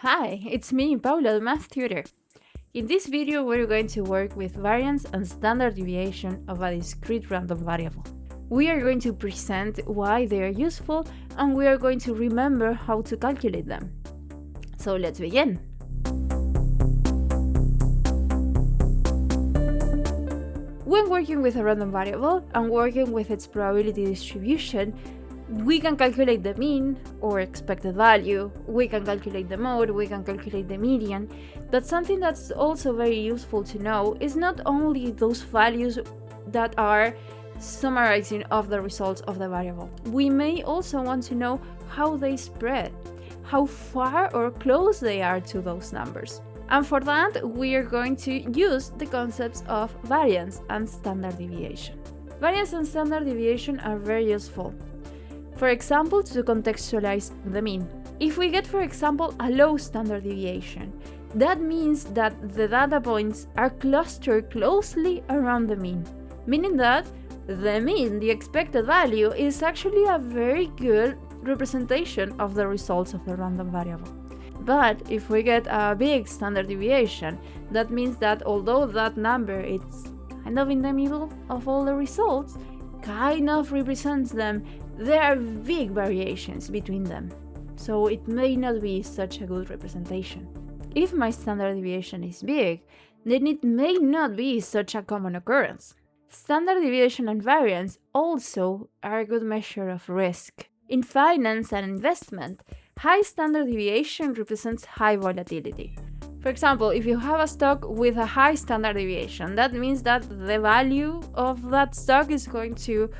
Hi, it's me, Paula, the math tutor. In this video, we're going to work with variance and standard deviation of a discrete random variable. We are going to present why they are useful, and we are going to remember how to calculate them. So let's begin. When working with a random variable and working with its probability distribution, we can calculate the mean or expected value, we can calculate the mode, we can calculate the median, but something that's also very useful to know is not only those values that are summarizing of the results of the variable. We may also want to know how they spread, how far or close they are to those numbers. And for that, we are going to use the concepts of variance and standard deviation. Variance and standard deviation are very useful. For example, to contextualize the mean. If we get, for example, a low standard deviation, that means that the data points are clustered closely around the mean, meaning that the mean, the expected value, is actually a very good representation of the results of the random variable. But if we get a big standard deviation, that means that although that number is kind of in the middle of all the results, kind of represents them, there are big variations between them, so it may not be such a good representation. If my standard deviation is big, then it may not be such a common occurrence. Standard deviation and variance also are a good measure of risk. In finance and investment, high standard deviation represents high volatility. For example, if you have a stock with a high standard deviation, that means that the value of that stock is going to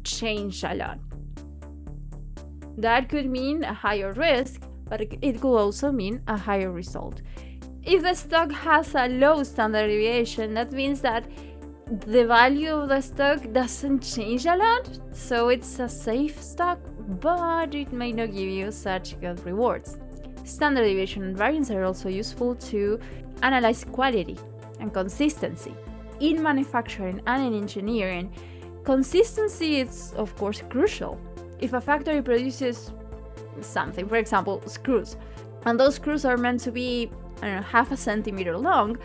change a lot. That could mean a higher risk, but it could also mean a higher result. If the stock has a low standard deviation, that means that the value of the stock doesn't change a lot, so it's a safe stock, but it may not give you such good rewards. Standard deviation and variance are also useful to analyze quality and consistency. In manufacturing and in engineering, consistency is, of course, crucial. If a factory produces something, for example, screws, and those screws are meant to be, half a centimeter long,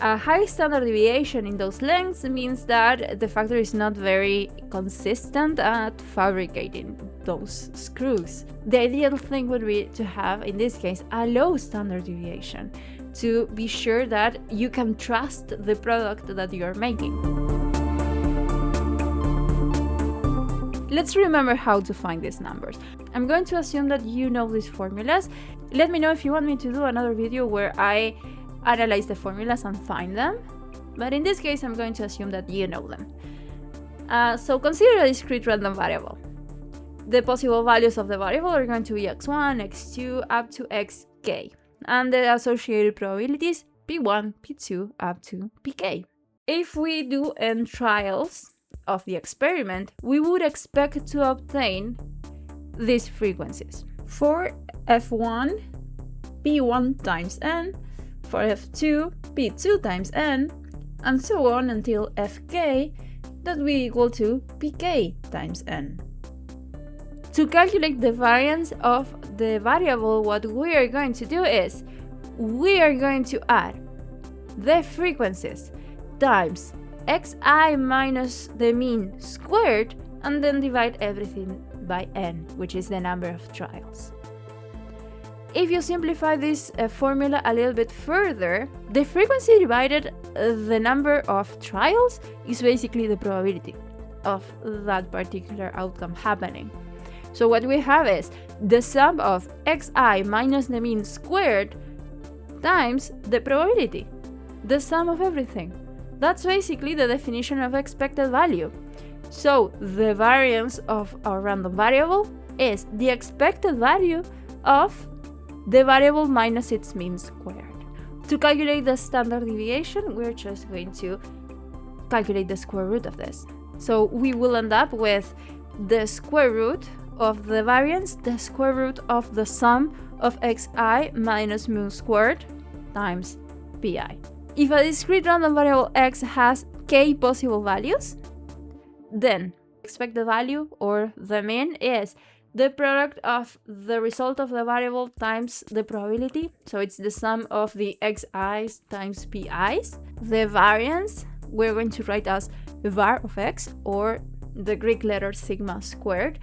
a high standard deviation in those lengths means that the factory is not very consistent at fabricating those screws. The ideal thing would be to have, in this case, a low standard deviation to be sure that you can trust the product that you are making. Let's remember how to find these numbers. I'm going to assume that you know these formulas. Let me know if you want me to do another video where I analyze the formulas and find them. But in this case, I'm going to assume that you know them. So consider a discrete random variable. The possible values of the variable are going to be x1, x2, up to xk. And the associated probabilities p1, p2, up to pk. If we do n trials of the experiment, we would expect to obtain these frequencies. For f1, p1 times n, for f2, p2 times n, and so on until fk, that will be equal to pk times n. To calculate the variance of the variable, what we are going to do is we are going to add the frequencies times xi minus the mean squared, and then divide everything by n, which is the number of trials. If you simplify this formula a little bit further, the frequency divided the number of trials is basically the probability of that particular outcome happening. So what we have is the sum of xi minus the mean squared times the probability, the sum of everything. That's basically the definition of expected value. So the variance of our random variable is the expected value of the variable minus its mean squared. To calculate the standard deviation, we're just going to calculate the square root of this. So we will end up with the square root of the variance, the square root of the sum of xi minus mu squared times pi. If a discrete random variable x has k possible values, then expected value, or the mean, is the product of the result of the variable times the probability. So it's the sum of the xi's times pi's. The variance we're going to write as var of x, or the Greek letter sigma squared.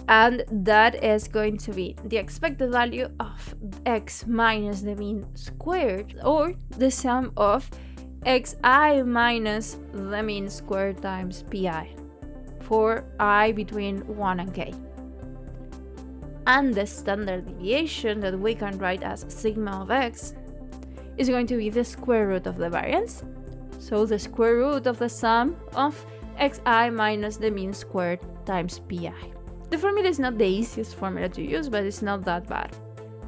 And that is going to be the expected value of x minus the mean squared, or the sum of xi minus the mean squared times pi for I between 1 and k. And the standard deviation that we can write as sigma of x is going to be the square root of the variance. So the square root of the sum of xi minus the mean squared times pi. The formula is not the easiest formula to use, but it's not that bad.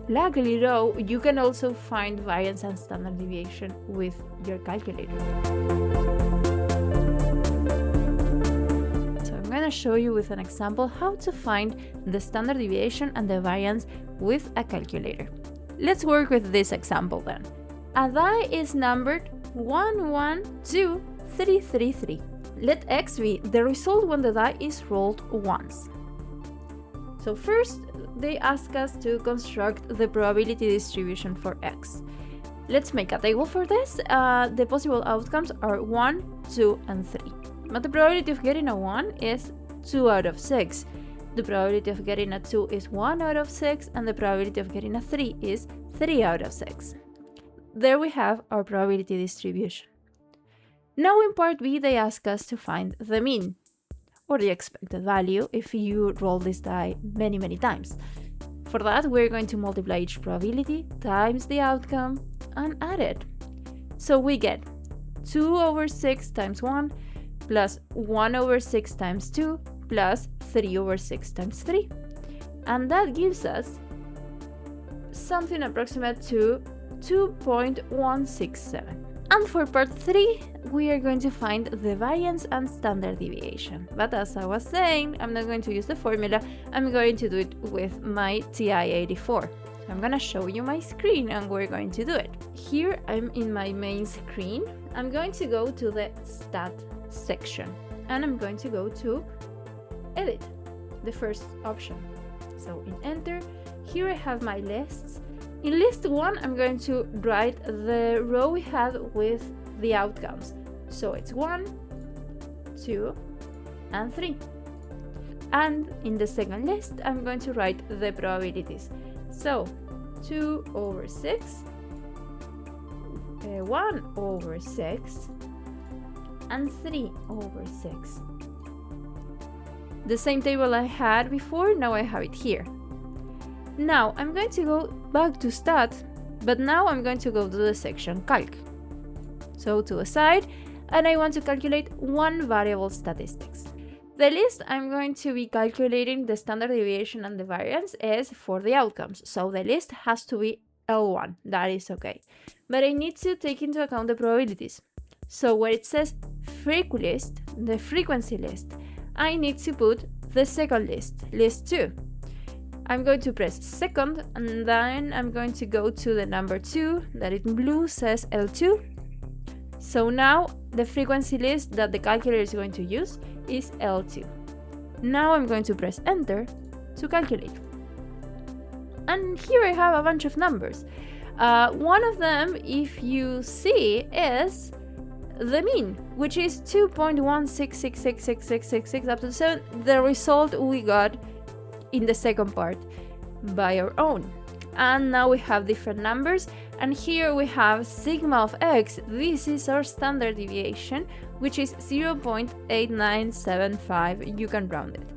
Luckily though, you can also find variance and standard deviation with your calculator. So I'm going to show you with an example how to find the standard deviation and the variance with a calculator. Let's work with this example then. A die is numbered 1, 1, 2, 3, 3, 3. Let x be the result when the die is rolled once. So first, they ask us to construct the probability distribution for x. Let's make a table for this. The possible outcomes are 1, 2, and 3. But the probability of getting a 1 is 2 out of 6. The probability of getting a 2 is 1 out of 6, and the probability of getting a 3 is 3 out of 6. There we have our probability distribution. Now in part B, they ask us to find the mean, or the expected value if you roll this die many times. For that, we're going to multiply each probability times the outcome and add it. So we get 2 over 6 times 1 plus 1 over 6 times 2 plus 3 over 6 times 3. And that gives us something approximate to 2.167. And for part 3, we are going to find the variance and standard deviation. But as I was saying, I'm not going to use the formula, I'm going to do it with my TI-84. So I'm going to show you my screen and we're going to do it. Here I'm in my main screen. I'm going to go to the Stat section and I'm going to go to Edit, the first option. So in Enter, here I have my lists. In list 1, I'm going to write the row we had with the outcomes. So it's 1, 2, and 3. And in the second list, I'm going to write the probabilities. So 2 over 6, 1 over 6, and 3 over 6. The same table I had before, now I have it here. Now I'm going to go back to Stat, but now I'm going to go to the section Calc. So to the side, and I want to calculate one variable statistics. The list I'm going to be calculating the standard deviation and the variance is for the outcomes. So the list has to be L1, that is okay. But I need to take into account the probabilities. So where it says freq list, the frequency list, I need to put the second list, list 2. I'm going to press second, and then I'm going to go to the number 2 that in blue says L2. So now the frequency list that the calculator is going to use is L2. Now I'm going to press enter to calculate. And here I have a bunch of numbers. One of them, if you see, is the mean, which is 2.1666666 up to 7, the result we got in the second part by our own. And now we have different numbers, and here we have sigma of x. This is our standard deviation, which is 0.8975. You can round it.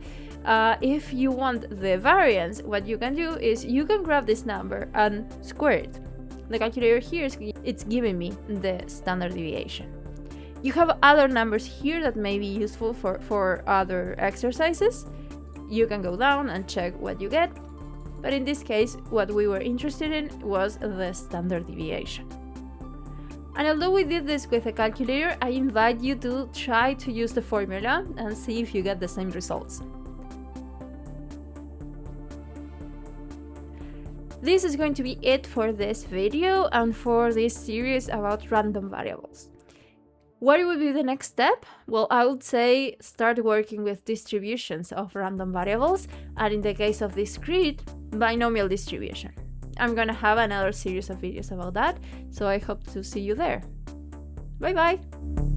If you want the variance, what you can do is you can grab this number and square it. The calculator here it's giving me the standard deviation. You have other numbers here that may be useful for other exercises. You can go down and check what you get, but in this case what we were interested in was the standard deviation. And although we did this with a calculator, I invite you to try to use the formula and see if you get the same results. This is going to be it for this video and for this series about random variables. What would be the next step? Well, I would say start working with distributions of random variables, and in the case of discrete, binomial distribution. I'm gonna have another series of videos about that, so I hope to see you there. Bye bye!